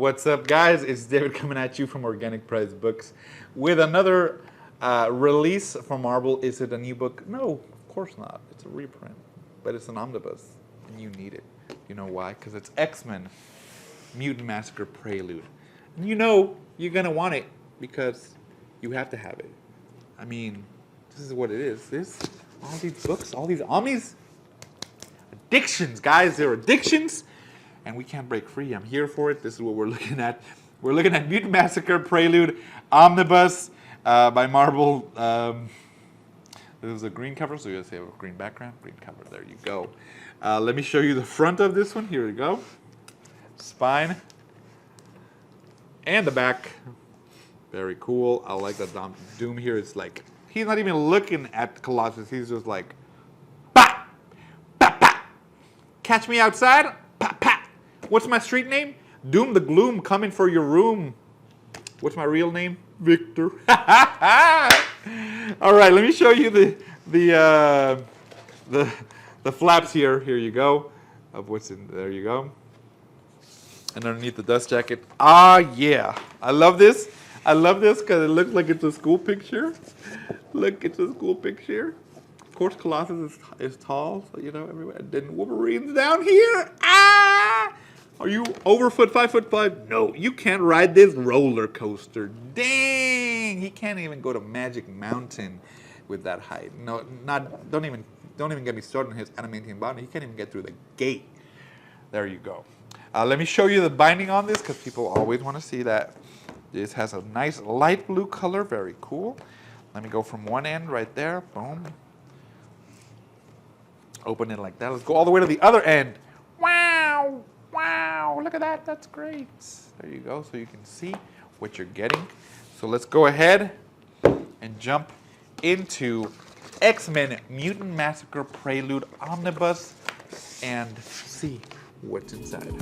What's up, guys? It's David coming at you from Organic Priced Books with another release from Marvel. Is it a new book? No, of course not. It's a reprint, but it's an omnibus, and you need it. You know why? Because it's X-Men Mutant Massacre Prelude. And you know you're going to want it because you have to have it. I mean, this is what it is. All these books, all these omnis, addictions, guys. They're addictions. And we can't break free. I'm here for it. This is what we're looking at. We're looking at Mutant Massacre Prelude Omnibus by Marvel. This is a green cover, so you guys have a green background, green cover. There you go. Let me show you the front of this one. Here we go. Spine and the back. Very cool. I like that Doom here. It's like he's not even looking at Colossus. He's just like, bah, bah, bah. Catch me outside. Bah, bah. What's my street name? Doom the Gloom, coming for your room. What's my real name? Victor. All right, let me show you the flaps here. Here you go. Of what's in there. You go. And underneath the dust jacket. Ah, yeah. I love this. I love this because it looks like it's a school picture. Look, it's a school picture. Of course, Colossus is tall, so you know everywhere. Then Wolverine's down here. Ah! Are you over 5'5"? No, you can't ride this roller coaster. Dang! He can't even go to Magic Mountain with that height. No, don't even get me started on his adamantium body. He can't even get through the gate. There you go. Let me show you the binding on this because people always want to see that. This has a nice light blue color, very cool. Let me go from one end right there. Boom. Open it like that. Let's go all the way to the other end. Wow! Wow, look at that. That's great. There you go. So you can see what you're getting. So let's go ahead and jump into X-Men Mutant Massacre Prelude Omnibus and see what's inside.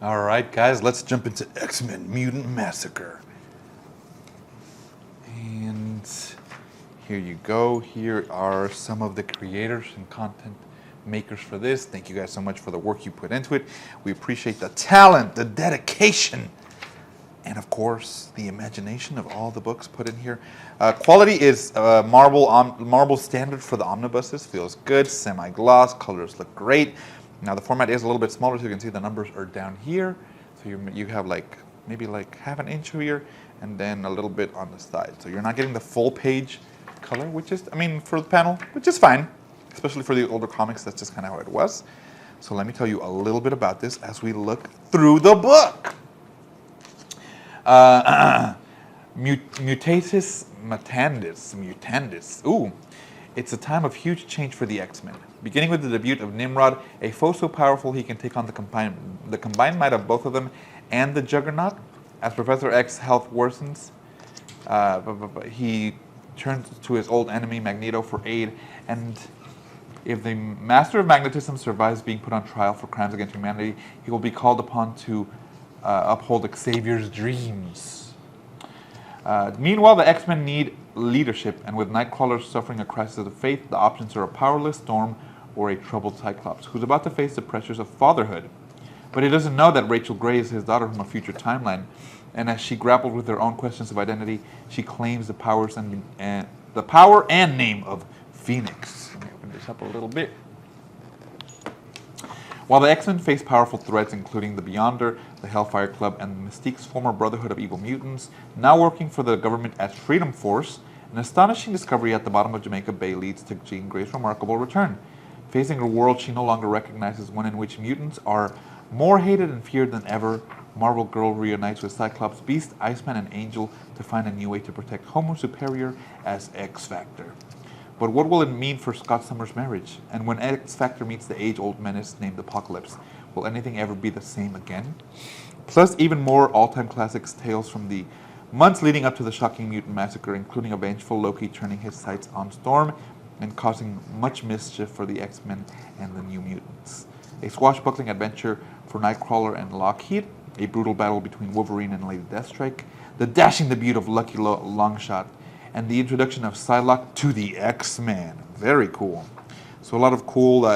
Alright guys, let's jump into X-Men Mutant Massacre. And here you go. Here are some of the creators and content makers for this. Thank you guys so much for the work you put into it. We appreciate the talent, the dedication, and of course, the imagination of all the books put in here. Quality is Marvel standard for the omnibuses. Feels good, semi-gloss, colors look great. Now the format is a little bit smaller, so you can see the numbers are down here. So you have like maybe like half an inch here, and then a little bit on the side. So you're not getting the full page color, which is, I mean, for the panel, which is fine, especially for the older comics. That's just kind of how it was. So let me tell you a little bit about this as we look through the book. Mutatis mutandis. Ooh. It's a time of huge change for the X-Men. Beginning with the debut of Nimrod, a foe so powerful he can take on the combined might of both of them and the Juggernaut. As Professor X's health worsens, he turns to his old enemy Magneto for aid, and if the Master of Magnetism survives being put on trial for crimes against humanity, he will be called upon to uphold Xavier's dreams. Meanwhile, the X-Men need leadership, and with Nightcrawler suffering a crisis of faith, the options are a powerless Storm or a troubled Cyclops, who's about to face the pressures of fatherhood. But he doesn't know that Rachel Grey is his daughter from a future timeline, and as she grappled with her own questions of identity, she claims the power and name of Phoenix. Let me open this up a little bit. While the X-Men face powerful threats including the Beyonder, the Hellfire Club, and Mystique's former Brotherhood of Evil Mutants, now working for the government as Freedom Force, an astonishing discovery at the bottom of Jamaica Bay leads to Jean Grey's remarkable return. Facing a world she no longer recognizes, one in which mutants are more hated and feared than ever, Marvel Girl reunites with Cyclops, Beast, Iceman, and Angel to find a new way to protect Homo Superior as X-Factor. But what will it mean for Scott Summers' marriage? And when X-Factor meets the age-old menace named Apocalypse, Will anything ever be the same again? Plus, even more all-time classics, tales from the months leading up to the shocking mutant massacre, including a vengeful Loki turning his sights on Storm and causing much mischief for the X-Men and the New Mutants. A swashbuckling adventure for Nightcrawler and Lockheed, a brutal battle between Wolverine and Lady Deathstrike, the dashing debut of Lucky Longshot, and the introduction of Psylocke to the X-Men. Very cool. So a lot of cool,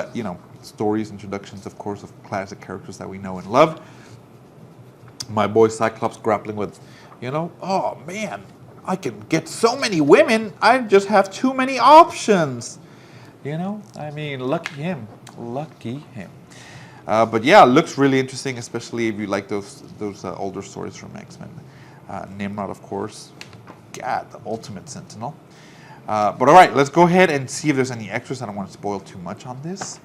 stories, introductions, of course, of classic characters that we know and love. My boy Cyclops grappling with, oh man, I can get so many women, I just have too many options. Lucky him. Lucky him. But yeah, it looks really interesting, especially if you like those older stories from X-Men. Nimrod, of course. God, the ultimate Sentinel. But all right, let's go ahead and see if there's any extras. I don't want to spoil too much on this.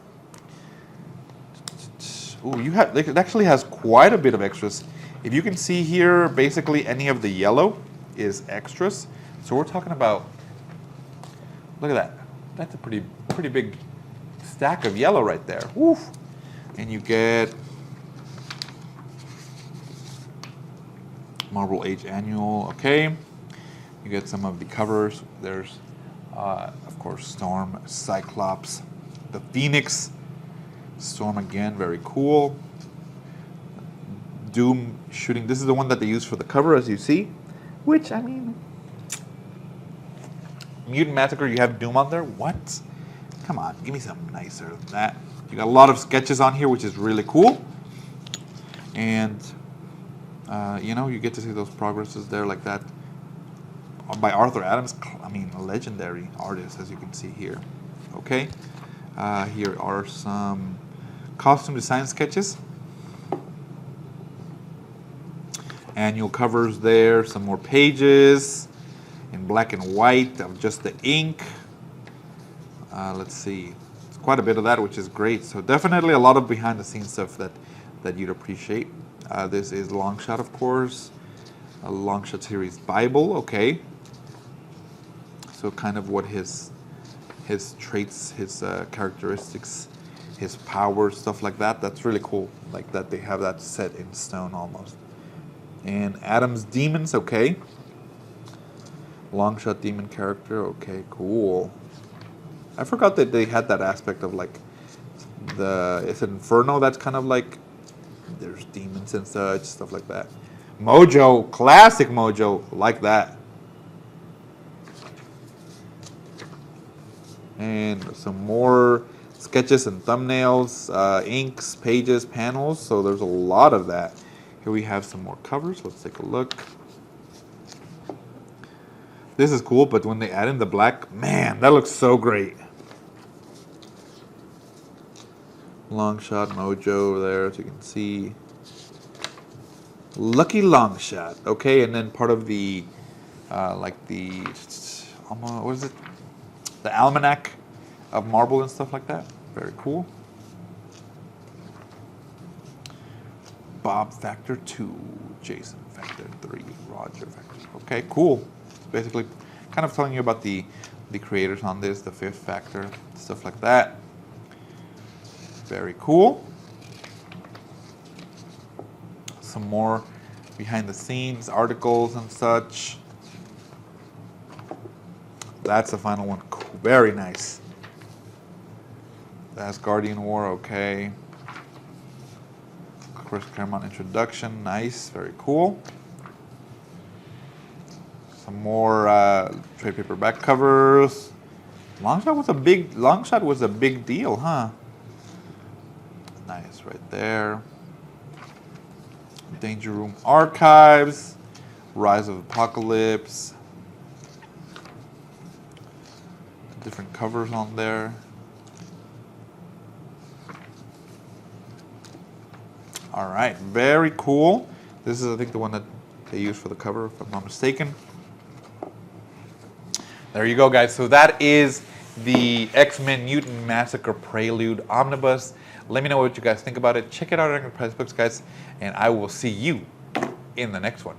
Ooh, it actually has quite a bit of extras. If you can see here, basically any of the yellow is extras. So we're talking about, look at that. That's a pretty big stack of yellow right there. Woo. And you get Marvel Age Annual, okay. You get some of the covers. There's, of course, Storm, Cyclops, the Phoenix, Storm again, very cool. Doom shooting. This is the one that they use for the cover, as you see. Which, Mutant Massacre, you have Doom on there? What? Come on, give me something nicer than that. You got a lot of sketches on here, which is really cool. And, you get to see those progresses there like that. By Arthur Adams, a legendary artist, as you can see here. Okay. Here are some costume design sketches. Annual covers there, some more pages in black and white of just the ink. Let's see. It's quite a bit of that, which is great. So definitely a lot of behind the scenes stuff that you'd appreciate. This is Longshot, of course. A Longshot series Bible, okay. So kind of what his traits, his characteristics, his powers, stuff like that. That's really cool. Like that they have that set in stone almost. And Adam's Demons, okay. Longshot demon character, okay, cool. I forgot that they had that aspect of like is it Inferno? That's kind of like there's demons and such, stuff like that. Mojo, classic Mojo, like that. And some more sketches and thumbnails, inks, pages, panels. So there's a lot of that. Here we have some more covers. Let's take a look. This is cool, but when they add in the black, man, that looks so great. Longshot Mojo there, as you can see. Lucky Longshot. Okay, and then part of the, what is it? The Almanac of Marvel and stuff like that. Very cool. Bob Factor 2, Jason Factor 3, Roger Factor. Okay, cool. It's basically kind of telling you about the creators on this, the Fifth Factor, stuff like that. Very cool. Some more behind the scenes articles and such. That's the final one. Cool. Very nice. The Asgardian War, okay. Chris Claremont introduction, nice, very cool. Some more trade paperback covers. Longshot was a big deal, huh? Nice, right there. Danger Room Archives, Rise of Apocalypse. Different covers on there. All right, very cool. This is, I think, the one that they used for the cover, if I'm not mistaken. There you go, guys. So that is the X-Men Mutant Massacre Prelude Omnibus. Let me know what you guys think about it. Check it out on your prize books, guys, and I will see you in the next one.